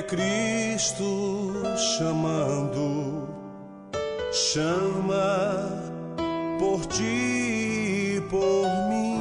É Cristo chamando, chama por ti e por mim.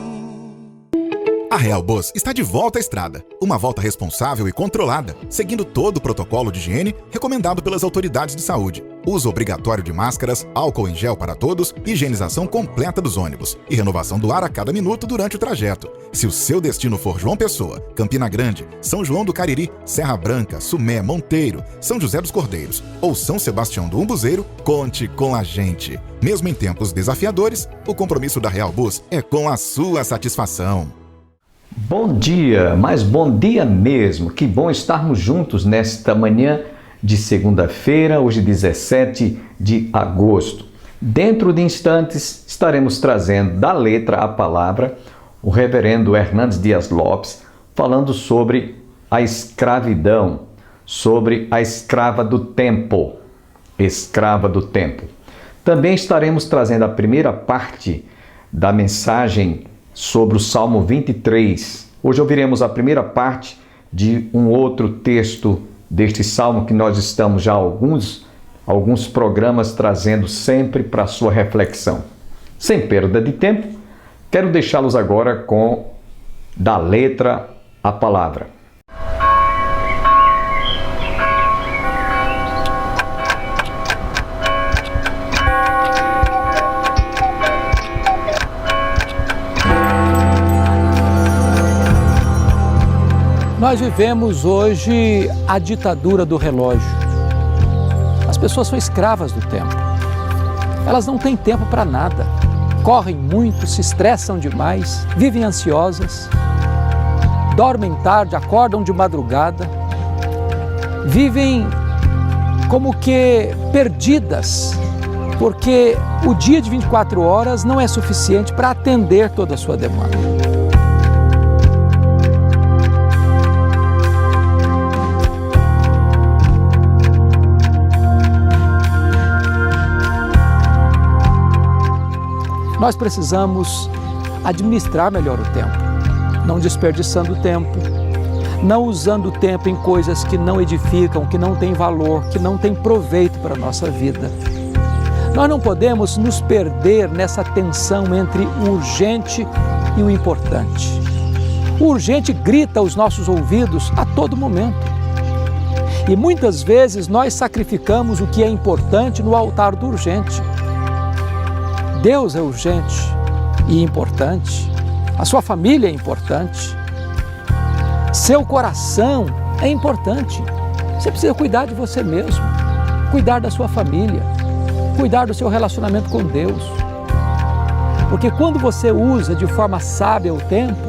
A Real Bus está de volta à estrada. Uma volta responsável e controlada, seguindo todo o protocolo de higiene recomendado pelas autoridades de saúde. Uso obrigatório de máscaras, álcool em gel para todos, higienização completa dos ônibus e renovação do ar a cada minuto durante o trajeto. Se o seu destino for João Pessoa, Campina Grande, São João do Cariri, Serra Branca, Sumé, Monteiro, São José dos Cordeiros ou São Sebastião do Umbuzeiro, conte com a gente. Mesmo em tempos desafiadores, o compromisso da Real Bus é com a sua satisfação. Bom dia, mas bom dia mesmo. Que bom estarmos juntos nesta manhã de segunda-feira, hoje 17 de agosto. Dentro de instantes estaremos trazendo da letra à palavra o reverendo Hernandes Dias Lopes falando sobre a escravidão, sobre a escrava do tempo. Escrava do tempo. Também estaremos trazendo a primeira parte da mensagem sobre o Salmo 23. Hoje ouviremos a primeira parte de um outro texto deste Salmo que nós estamos já alguns programas trazendo sempre para a sua reflexão. Sem perda de tempo, quero deixá-los agora com da letra à palavra. Nós vivemos hoje a ditadura do relógio. As pessoas são escravas do tempo. Elas não têm tempo para nada. Correm muito, se estressam demais, vivem ansiosas, dormem tarde, acordam de madrugada, vivem como que perdidas, porque o dia de 24 horas não é suficiente para atender toda a sua demanda. Nós precisamos administrar melhor o tempo, não desperdiçando tempo, não usando o tempo em coisas que não edificam, que não têm valor, que não têm proveito para a nossa vida. Nós não podemos nos perder nessa tensão entre o urgente e o importante. O urgente grita aos nossos ouvidos a todo momento. E muitas vezes nós sacrificamos o que é importante no altar do urgente. Deus é urgente e importante, a sua família é importante, seu coração é importante. Você precisa cuidar de você mesmo, cuidar da sua família, cuidar do seu relacionamento com Deus. Porque quando você usa de forma sábia o tempo,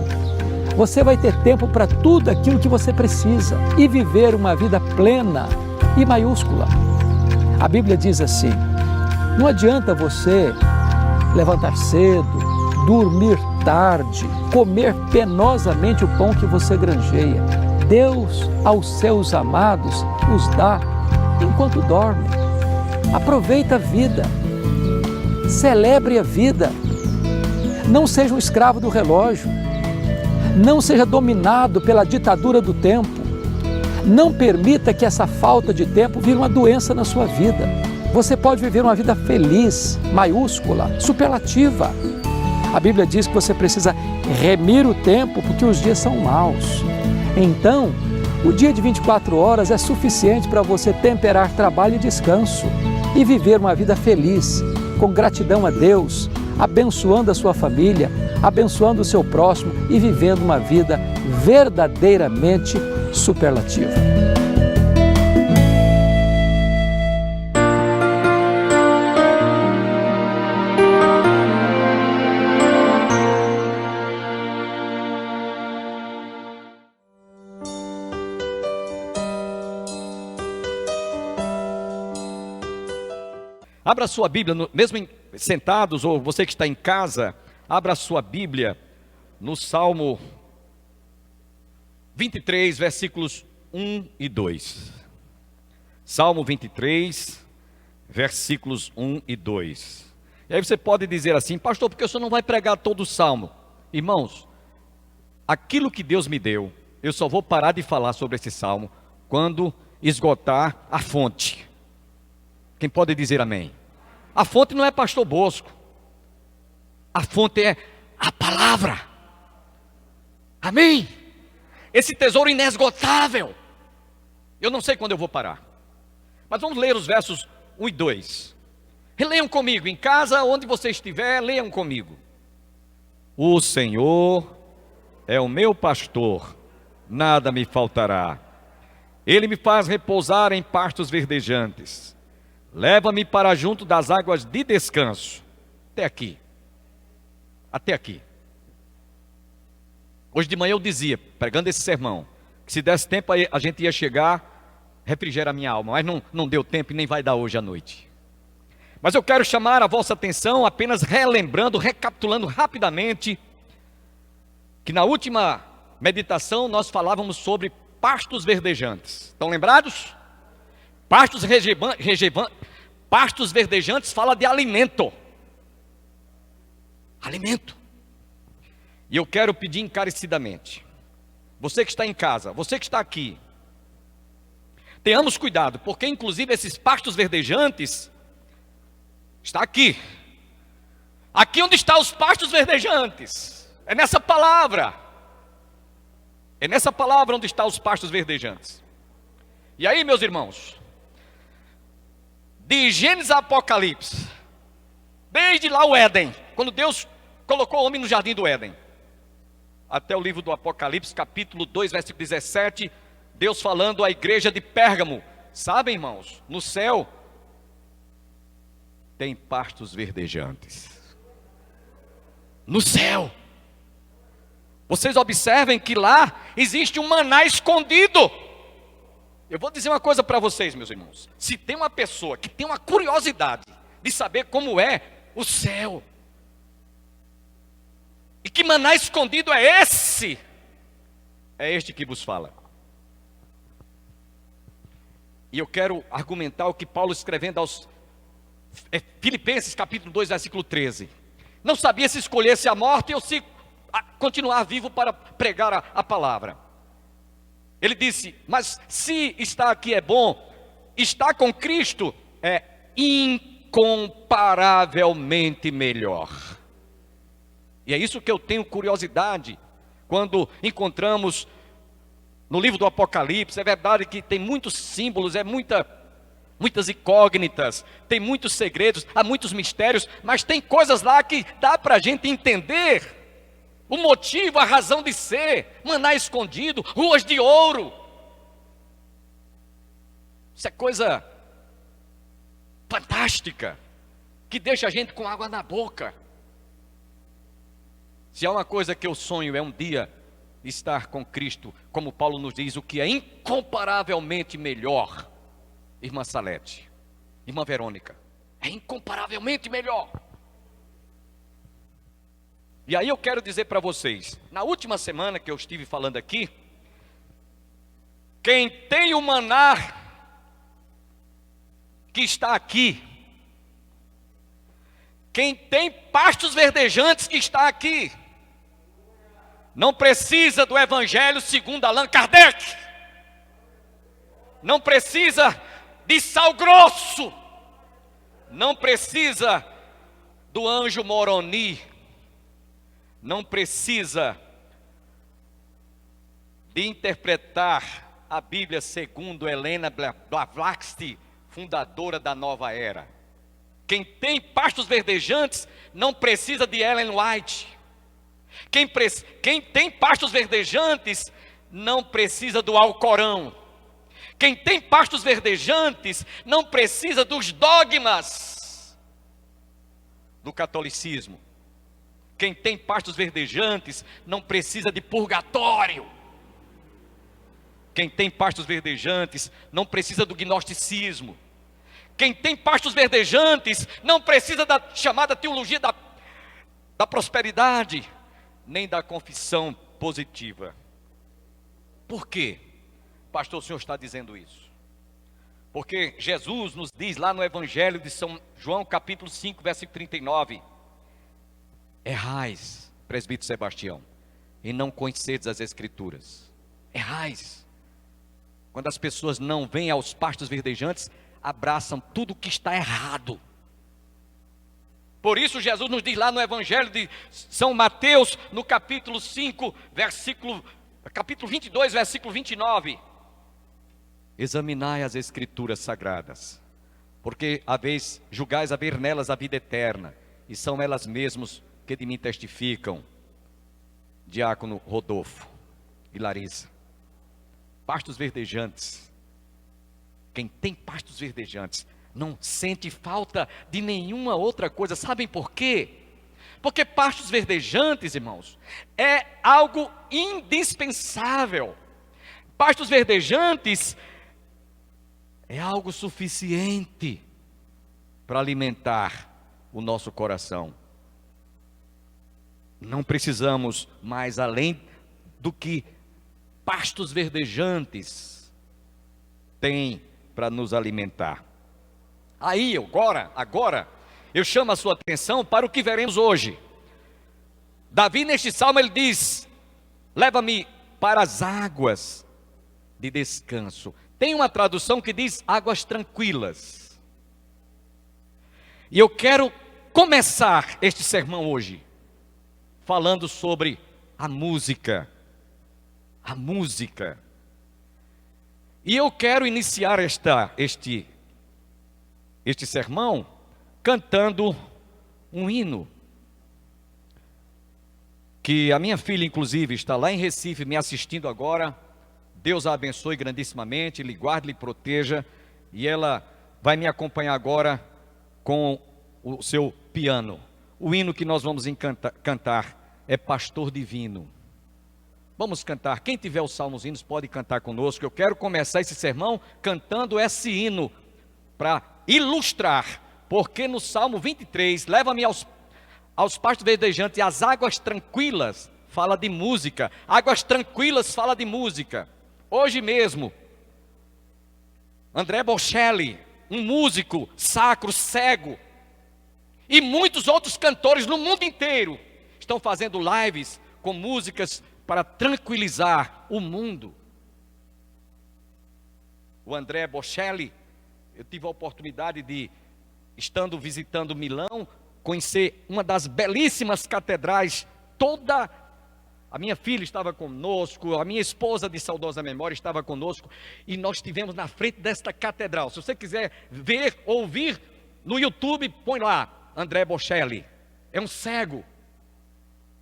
você vai ter tempo para tudo aquilo que você precisa e viver uma vida plena e maiúscula. A Bíblia diz assim: não adianta você levantar cedo, dormir tarde, comer penosamente o pão que você granjeia. Deus aos seus amados os dá enquanto dormem. Aproveita a vida, celebre a vida. Não seja um escravo do relógio, não seja dominado pela ditadura do tempo. Não permita que essa falta de tempo vire uma doença na sua vida. Você pode viver uma vida feliz, maiúscula, superlativa. A Bíblia diz que você precisa remir o tempo porque os dias são maus. Então, o dia de 24 horas é suficiente para você temperar trabalho e descanso e viver uma vida feliz, com gratidão a Deus, abençoando a sua família, abençoando o seu próximo e vivendo uma vida verdadeiramente superlativa. Abra sua Bíblia, mesmo sentados, ou você que está em casa, abra sua Bíblia no Salmo 23, versículos 1 e 2. Salmo 23, versículos 1 e 2. E aí você pode dizer assim: pastor, porque o senhor não vai pregar todo o Salmo? Irmãos, aquilo que Deus me deu, eu só vou parar de falar sobre esse Salmo quando esgotar a fonte. Quem pode dizer amém? A fonte não é pastor Bosco. A fonte é a palavra. Amém? Esse tesouro inesgotável. Eu não sei quando eu vou parar. Mas vamos ler os versos 1 e 2. Leiam comigo, em casa, onde você estiver, leiam comigo. O Senhor é o meu pastor, nada me faltará. Ele me faz repousar em pastos verdejantes. Leva-me para junto das águas de descanso. Até aqui. Até aqui. Hoje de manhã eu dizia, pregando esse sermão, que se desse tempo a gente ia chegar, refrigera a minha alma. Mas não deu tempo e nem vai dar hoje à noite. Mas eu quero chamar a vossa atenção, apenas relembrando, recapitulando rapidamente, que na última meditação nós falávamos sobre pastos verdejantes. Estão lembrados? Pastos verdejantes fala de alimento. Alimento. E eu quero pedir encarecidamente, você que está em casa, você que está aqui, tenhamos cuidado, porque inclusive esses pastos verdejantes está aqui. Aqui onde estão os pastos verdejantes. É nessa palavra. É nessa palavra onde estão os pastos verdejantes. E aí, meus irmãos, de Gênesis a Apocalipse, desde lá o Éden, quando Deus colocou o homem no jardim do Éden, até o livro do Apocalipse, capítulo 2, versículo 17, Deus falando à igreja de Pérgamo. Sabem, irmãos, no céu tem pastos verdejantes. No céu. Vocês observem que lá existe um maná escondido. Eu vou dizer uma coisa para vocês, meus irmãos. Se tem uma pessoa que tem uma curiosidade de saber como é o céu, e que maná escondido é esse? É este que vos fala. E eu quero argumentar o que Paulo escrevendo aos Filipenses capítulo 2, versículo 13. Não sabia se escolhesse a morte ou se continuar vivo para pregar a palavra. Ele disse, mas se estar aqui é bom, estar com Cristo é incomparavelmente melhor. E é isso que eu tenho curiosidade quando encontramos no livro do Apocalipse. É verdade que tem muitos símbolos, muitas incógnitas, tem muitos segredos, há muitos mistérios, mas tem coisas lá que dá para a gente entender o motivo, a razão de ser. Maná escondido, ruas de ouro. Isso é coisa fantástica, que deixa a gente com água na boca. Se há uma coisa que eu sonho é um dia estar com Cristo, como Paulo nos diz, o que é incomparavelmente melhor. Irmã Salete, irmã Verônica, é incomparavelmente melhor. E aí eu quero dizer para vocês, na última semana que eu estive falando aqui, quem tem o maná que está aqui, quem tem pastos verdejantes que está aqui, não precisa do Evangelho segundo Allan Kardec, não precisa de sal grosso, não precisa do anjo Moroni, não precisa de interpretar a Bíblia segundo Helena Blavatsky, fundadora da nova era. Quem tem pastos verdejantes não precisa de Ellen White. Quem tem pastos verdejantes não precisa do Alcorão. Quem tem pastos verdejantes não precisa dos dogmas do catolicismo. Quem tem pastos verdejantes não precisa de purgatório. Quem tem pastos verdejantes não precisa do gnosticismo. Quem tem pastos verdejantes não precisa da chamada teologia da prosperidade, nem da confissão positiva. Por quê, pastor, o senhor está dizendo isso? Porque Jesus nos diz lá no Evangelho de São João, capítulo 5, versículo 39, errais, presbítero Sebastião, e não conhecedes as Escrituras. Errais. quando as pessoas não vêm aos pastos verdejantes, abraçam tudo que está errado. Por isso Jesus nos diz lá no Evangelho de São Mateus, no capítulo 5, capítulo 22, versículo 29. Examinai as Escrituras Sagradas, porque julgais haver nelas a vida eterna, e são elas mesmas que de mim testificam. Diácono Rodolfo e Larissa. Pastos verdejantes. Quem tem pastos verdejantes não sente falta de nenhuma outra coisa. Sabem por quê? Porque pastos verdejantes, irmãos, é algo indispensável. Pastos verdejantes é algo suficiente para alimentar o nosso coração. Não precisamos mais além do que pastos verdejantes têm para nos alimentar. Aí, agora, eu chamo a sua atenção para o que veremos hoje. Davi, neste salmo, ele diz: leva-me para as águas de descanso. Tem uma tradução que diz águas tranquilas. E eu quero começar este sermão hoje falando sobre a música. A música. E eu quero iniciar este sermão cantando um hino que a minha filha, inclusive, está lá em Recife me assistindo agora. Deus a abençoe grandissimamente, lhe guarde, lhe proteja, e ela vai me acompanhar agora com o seu piano. O hino que nós vamos cantar é Pastor Divino. Vamos cantar. Quem tiver os salmos hinos pode cantar conosco. Eu quero começar esse sermão cantando esse hino para ilustrar, porque no Salmo 23, leva-me aos pastos verdejantes e às águas tranquilas, fala de música. Águas tranquilas fala de música. Hoje mesmo, André Bocelli, um músico sacro, cego, e muitos outros cantores no mundo inteiro estão fazendo lives com músicas para tranquilizar o mundo. O André Bocelli, eu tive a oportunidade de, estando visitando Milão, conhecer uma das belíssimas catedrais. Toda a minha filha estava conosco, a minha esposa de saudosa memória estava conosco, e nós estivemos na frente desta catedral. Se você quiser ver, ouvir no YouTube, põe lá, André Bocelli. É um cego,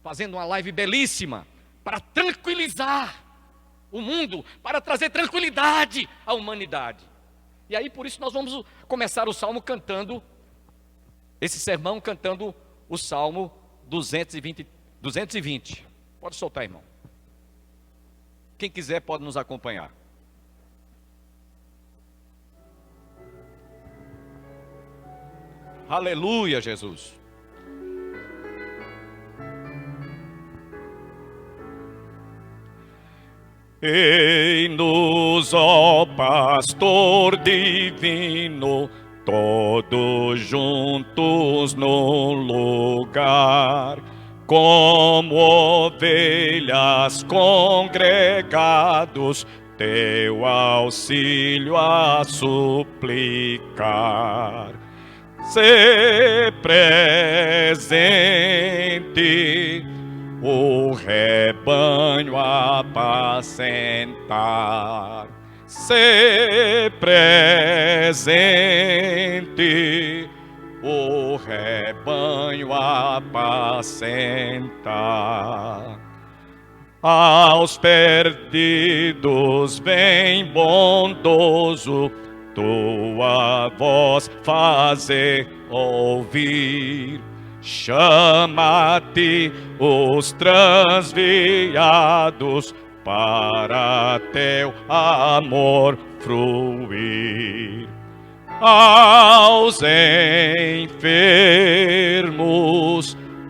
fazendo uma live belíssima, para tranquilizar o mundo, para trazer tranquilidade à humanidade. E aí, por isso, nós vamos começar o salmo cantando, esse sermão cantando o Salmo 220. Pode soltar, irmão. Quem quiser pode nos acompanhar. Aleluia, Jesus. Ei-nos, ó pastor divino, todos juntos no lugar, como ovelhas congregados, teu auxílio a suplicar. Sê presente, o rebanho apacentar. Sê presente, o rebanho apacentar. Aos perdidos vem bondoso, tua voz fazer ouvir. Chama-te os transviados para teu amor fruir. Aos enfermos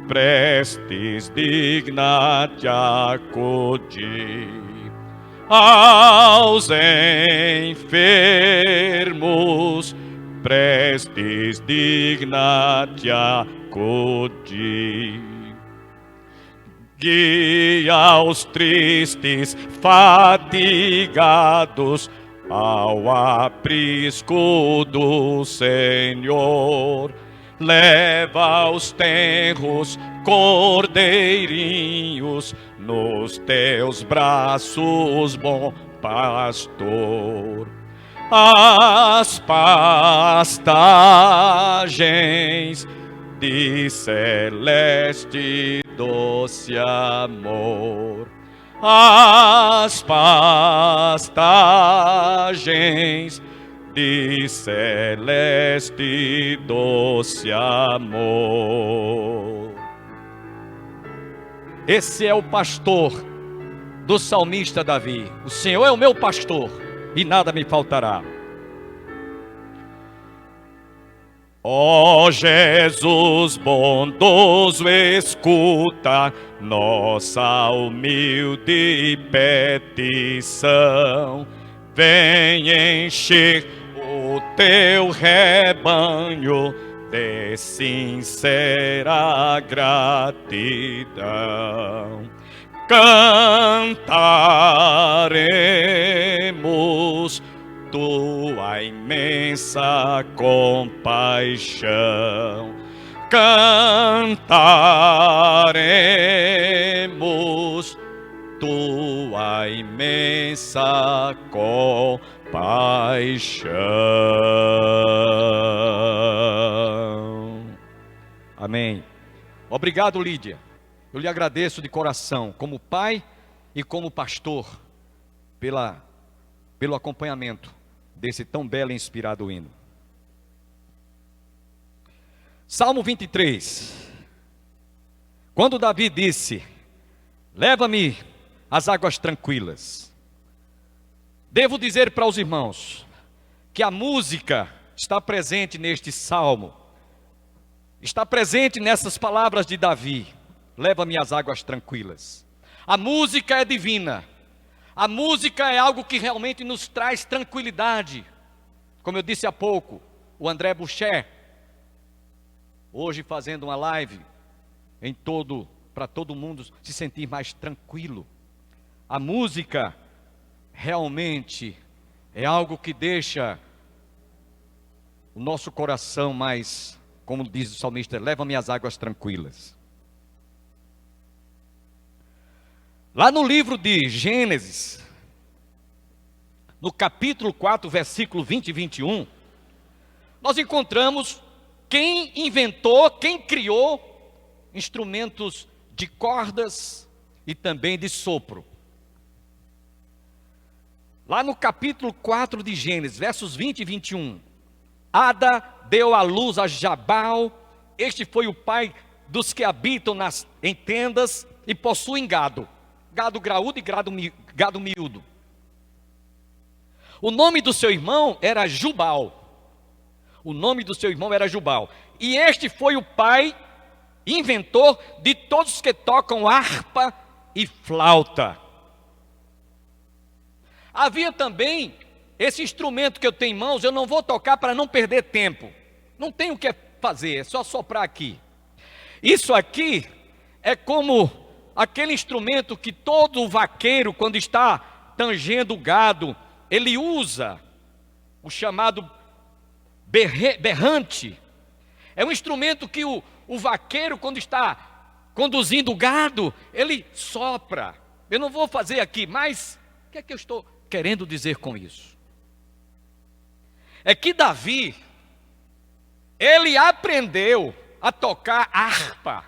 prestes digna de acudir. Aos enfermos prestes digna de acudir. Guia os tristes fatigados ao aprisco do Senhor. Leva aos tenros cordeirinhos nos teus braços, bom pastor. As pastagens de celeste doce amor. As pastagens de celeste doce amor. Esse é o pastor do salmista Davi. O Senhor é o meu pastor e nada me faltará. Ó Jesus bondoso, escuta nossa humilde petição. Vem encher o teu rebanho de sincera gratidão. Cantaremos tua imensa compaixão. Cantaremos tua imensa compaixão. Amém. Obrigado, Lídia. Eu lhe agradeço de coração, como pai e como pastor, pelo acompanhamento desse tão belo e inspirado hino. Salmo 23. Quando Davi disse: leva-me às águas tranquilas. Devo dizer para os irmãos que a música está presente neste salmo, está presente nessas palavras de Davi: leva-me às águas tranquilas. A música é divina. A música é algo que realmente nos traz tranquilidade. Como eu disse há pouco, o André Boucher, hoje fazendo uma live para todo mundo se sentir mais tranquilo. A música realmente é algo que deixa o nosso coração mais, como diz o salmista, leva-me às águas tranquilas. Lá no livro de Gênesis, no capítulo 4, versículo 20 e 21, nós encontramos quem inventou, quem criou instrumentos de cordas e também de sopro. Lá no capítulo 4 de Gênesis, versos 20 e 21, Ada deu à luz a Jabal. Este foi o pai dos que habitam em tendas e possuem gado graúdo e gado miúdo. O nome do seu irmão era Jubal. E este foi o pai, inventor de todos os que tocam harpa e flauta. Havia também esse instrumento que eu tenho em mãos, eu não vou tocar para não perder tempo. Não tenho o que fazer, é só soprar aqui. Isso aqui é como aquele instrumento que todo vaqueiro, quando está tangendo o gado, ele usa o chamado berrante. É um instrumento que o vaqueiro, quando está conduzindo o gado, ele sopra. Eu não vou fazer aqui, mas o que é que eu estou querendo dizer com isso? É que Davi, ele aprendeu a tocar harpa.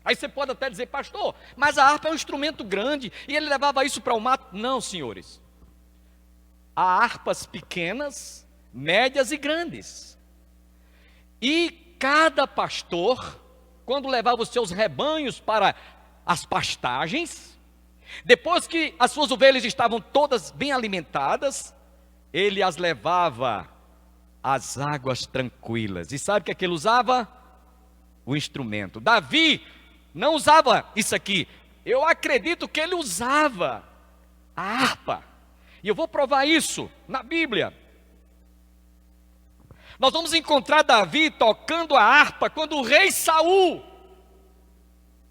Aí você pode até dizer: pastor, mas a harpa é um instrumento grande e ele levava isso para o mato. Não, senhores. Há harpas pequenas, médias e grandes. E cada pastor, quando levava os seus rebanhos para as pastagens, depois que as suas ovelhas estavam todas bem alimentadas, ele as levava às águas tranquilas. E sabe o que é que ele usava? O instrumento. Davi não usava isso aqui. Eu acredito que ele usava a harpa. E eu vou provar isso na Bíblia. Nós vamos encontrar Davi tocando a harpa quando o rei Saul,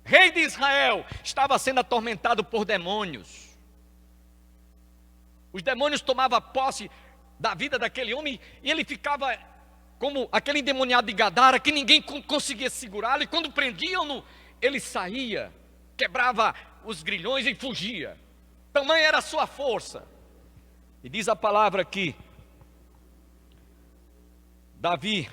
rei de Israel, estava sendo atormentado por demônios. Os demônios tomavam posse da vida daquele homem e ele ficava como aquele endemoniado de Gadara, que ninguém conseguia segurá-lo, e quando prendiam-no, ele saía, quebrava os grilhões e fugia. Tamanha era a sua força. E diz a palavra que Davi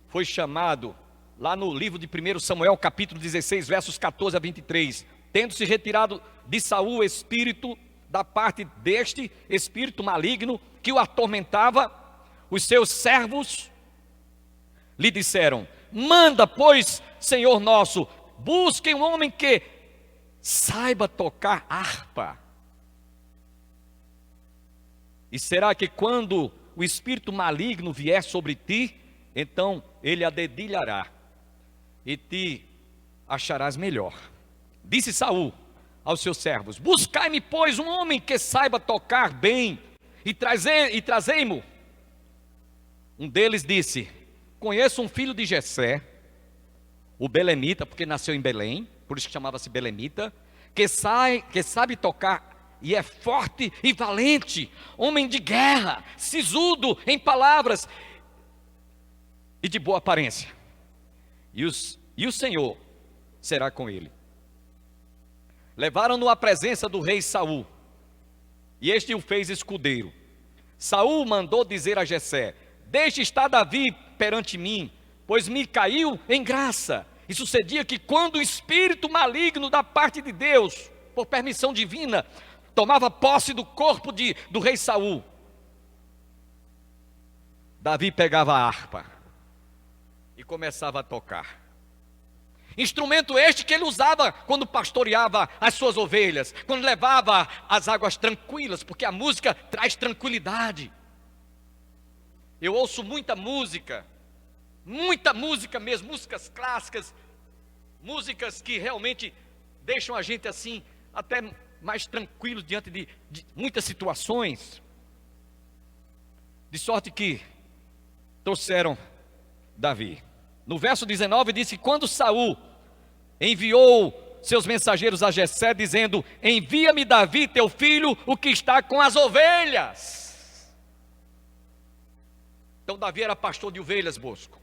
foi chamado, lá no livro de 1 Samuel, capítulo 16, versos 14 a 23, tendo-se retirado de Saul o espírito da parte deste espírito maligno que o atormentava, os seus servos lhe disseram: manda, pois, Senhor nosso, busquem um homem que saiba tocar harpa. E será que quando o espírito maligno vier sobre ti, então ele a dedilhará e te acharás melhor. Disse Saul aos seus servos: buscai-me, pois, um homem que saiba tocar bem, e trazei-mo. Um deles disse: conheço um filho de Jessé, o belemita, porque nasceu em Belém, por isso que chamava-se belemita, que sabe tocar e é forte e valente, homem de guerra, sisudo em palavras e de boa aparência. E o Senhor será com ele. Levaram-no à presença do rei Saul, e este o fez escudeiro. Saul mandou dizer a Jessé: deixe estar Davi perante mim, pois me caiu em graça. E sucedia que quando o espírito maligno da parte de Deus, por permissão divina, tomava posse do corpo do rei Saul, Davi pegava a harpa e começava a tocar. Instrumento este que ele usava quando pastoreava as suas ovelhas, quando levava as águas tranquilas, porque a música traz tranquilidade. Eu ouço muita música mesmo, músicas clássicas, músicas que realmente deixam a gente assim, até mais tranquilo diante de muitas situações. De sorte que trouxeram Davi. No verso 19 diz que quando Saul enviou seus mensageiros a Jessé, dizendo: envia-me Davi, teu filho, o que está com as ovelhas. Então Davi era pastor de ovelhas, Bosco.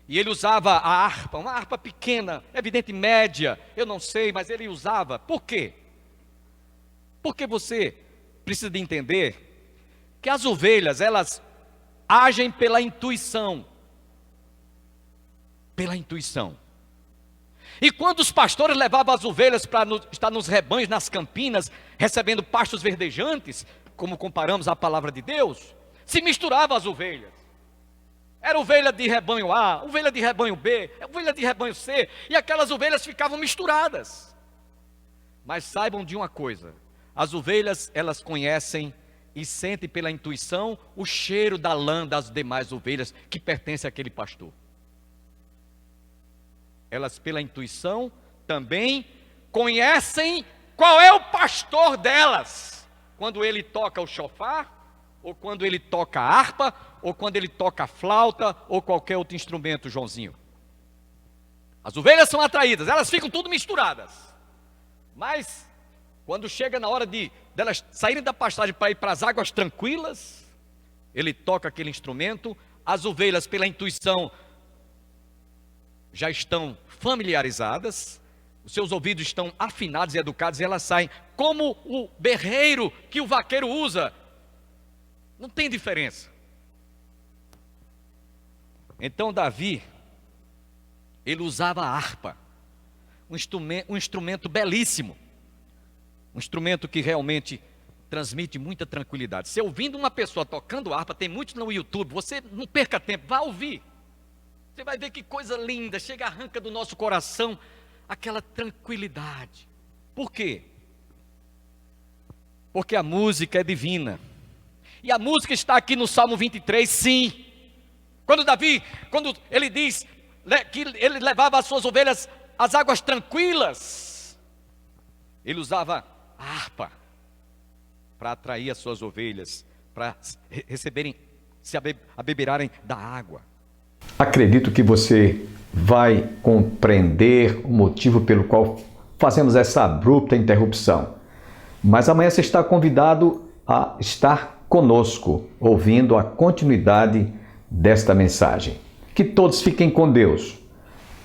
E ele usava a harpa, uma harpa pequena, evidente média, eu não sei, mas ele usava. Por quê? Porque você precisa de entender que as ovelhas, elas agem pela intuição. Pela intuição. E quando os pastores levavam as ovelhas para estar nos rebanhos, nas campinas, recebendo pastos verdejantes, como comparamos a palavra de Deus, se misturavam as ovelhas. Era ovelha de rebanho A, ovelha de rebanho B, ovelha de rebanho C, e aquelas ovelhas ficavam misturadas. Mas saibam de uma coisa: as ovelhas, elas conhecem e sentem pela intuição o cheiro da lã das demais ovelhas que pertencem àquele pastor. Elas, pela intuição, também conhecem qual é o pastor delas, quando ele toca o chofar, ou quando ele toca a harpa, ou quando ele toca a flauta, ou qualquer outro instrumento, Joãozinho. As ovelhas são atraídas, elas ficam tudo misturadas. Mas, quando chega na hora delas saírem da pastagem para ir para as águas tranquilas, ele toca aquele instrumento, as ovelhas, pela intuição, já estão familiarizadas, os seus ouvidos estão afinados e educados, e elas saem como o berreiro que o vaqueiro usa. Não tem diferença. Então Davi, ele usava a harpa, um instrumento belíssimo, um instrumento que realmente transmite muita tranquilidade. Se ouvindo uma pessoa tocando harpa, tem muitos no YouTube, você não perca tempo, vá ouvir. Você vai ver que coisa linda, chega, arranca do nosso coração aquela tranquilidade. Por quê? Porque a música é divina. E a música está aqui no Salmo 23, sim. Quando ele diz que ele levava as suas ovelhas às águas tranquilas, ele usava a harpa para atrair as suas ovelhas, para receberem, se abeberarem da água. Acredito que você vai compreender o motivo pelo qual fazemos essa abrupta interrupção. Mas amanhã você está convidado a estar conosco, ouvindo a continuidade desta mensagem. Que todos fiquem com Deus.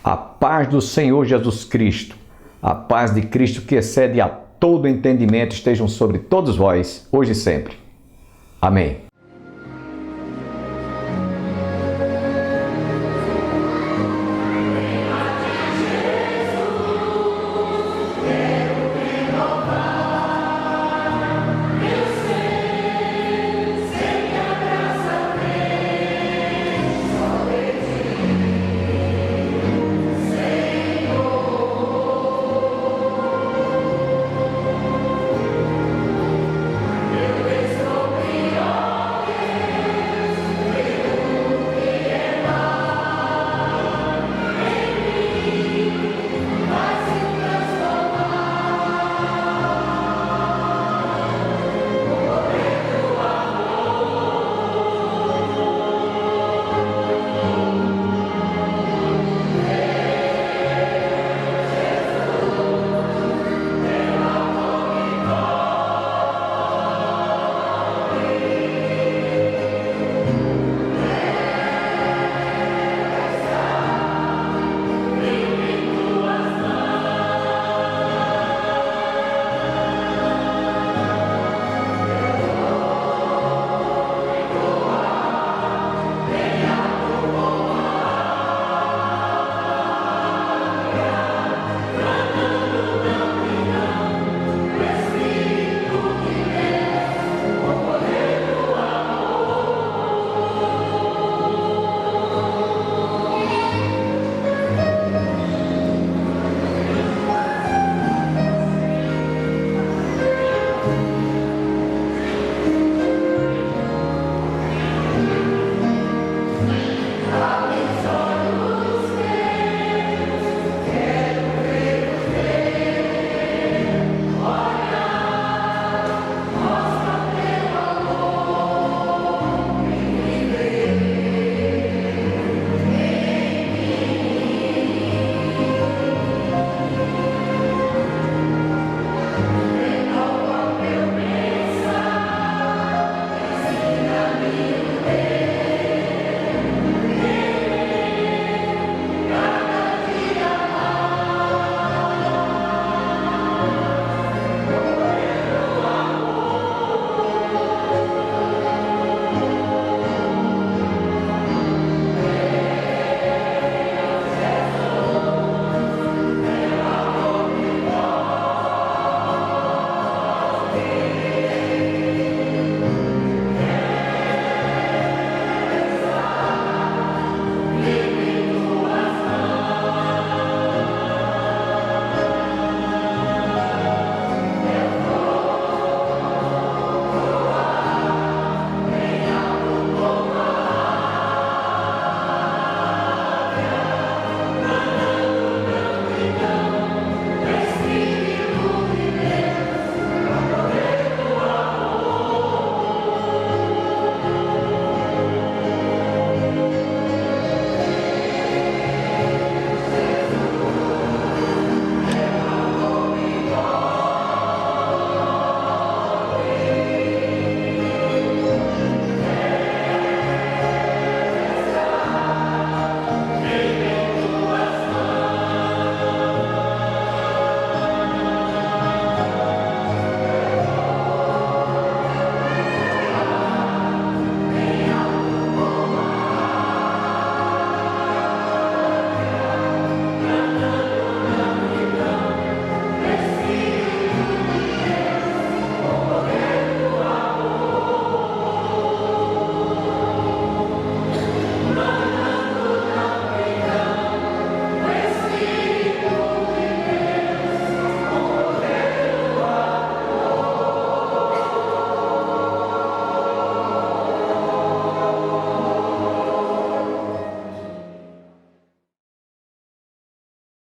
A paz do Senhor Jesus Cristo, a paz de Cristo que excede a todo entendimento, estejam sobre todos vós, hoje e sempre. Amém.